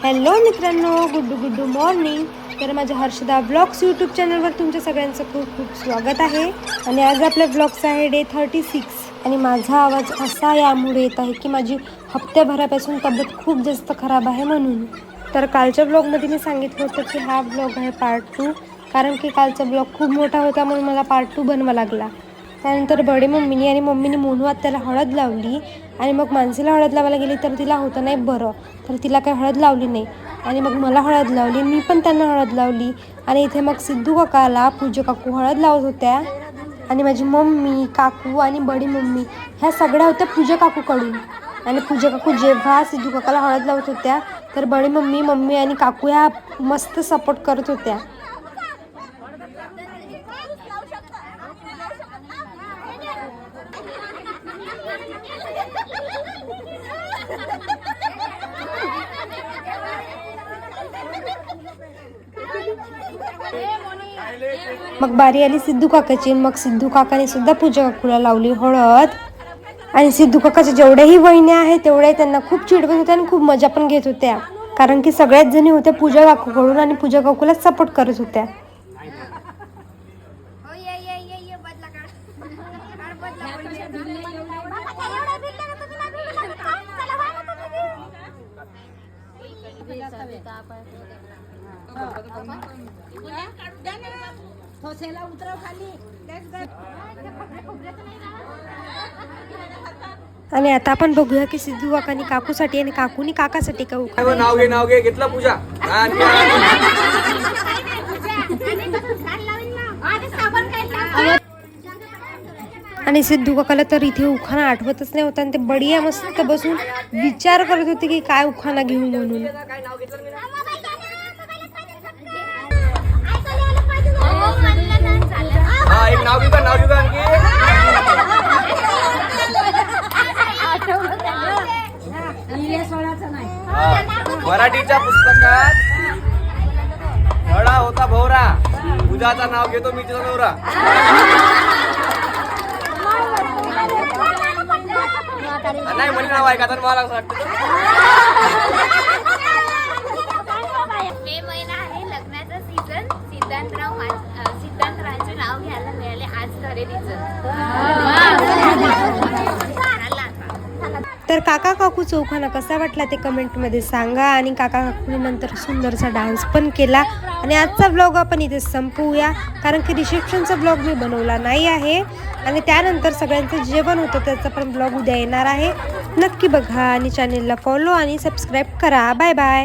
Hello मित्रांनो, Guddu morning. तर माझ्या हर्षदा ब्लॉग्स यूट्यूब चॅनलवर तुमच्या सगळ्यांचं खूप खूप स्वागत आहे. आणि आज आपल्या ब्लॉग्स आहे डे 36. आणि माझा आवाज असा यामुळे येत आहे की माझी हप्त्याभरापासून तब्येत खूप जास्त खराब आहे म्हणून. तर कालच्या ब्लॉगमध्ये मी सांगितलं होतं की हा ब्लॉग आहे पार्ट 2, कारण की कालचा ब्लॉग खूप मोठा होता म्हणून मला पार्ट 2 बनवा लागला. त्यानंतर बडे मम्मीनी आणि मम्मीने मोनू आत्याला हळद लावली आणि मग मानसीला हळद लावायला गेली तर तिला होतं नाही बरं, तर तिला काही हळद लावली नाही. आणि मग मला हळद लावली, मी पण त्यांना हळद लावली. आणि इथे मग सिद्धू काकाला पूजा काकू हळद लावत होत्या. आणि माझी मम्मी, काकू आणि बडी मम्मी ह्या सगळ्या होत्या पूजा काकूकडून. आणि पूजा काकू जेव्हा सिद्धू काकाला हळद लावत होत्या तर बडी मम्मी आणि काकू ह्या मस्त सपोर्ट करत होत्या. मग बारी आली सिद्धू काकाची. मग सिद्धू काकाने सुद्धा पूजा काकूला लावली हळद. आणि सिद्धू काकाच्या जेवढ्याही वहिन्या आहेत तेवढ्या त्यांना खूप चिडवत होत्या आणि खूप मजा पण घेत होत्या, कारण की सगळ्याच जणी होत्या पूजा काकूकडून आणि पूजा काकूला सपोर्ट करत होत्या. आणि आता आपण बघूया की सिद्धू काकानी काकूसाठी आणि काकूनी काकासाठी नाव घे घेतलं पूजा. आणि सिद्धू काकाला तर इथे उखाणा आठवतच नाही होता आणि ते बढिया मस्त बसून विचार करत होते की काय उखाणा घेऊ म्हणून. एक नाव घेऊ का मराठीच्या पुस्तकात धडा होता भोवरा, पूजाचा नाव घेतो मी तिचा नवरा. नाही म्हणजे नाव आहे का तर मला असं वाटतं. मे महिना आहे, लग्नाचा सीझन. सिद्धांतरावचे नाव घ्यायला मिळाले आज खरेदीचं. तर काका काकूचा उखाणा कसा वाटला ते कमेंटमध्ये सांगा. आणि काका काकूने नंतर सुंदरसा डान्स पण केला. आणि आजचा ब्लॉग आपण इथे संपवूया, कारण की रिसेप्शनचा ब्लॉग मी बनवला नाही आहे. आणि त्यानंतर सगळ्यांचं जेवण होतं त्याचा पण ब्लॉग उद्या येणार आहे. नक्की बघा आणि चॅनेलला फॉलो आणि सबस्क्राईब करा. Bye bye.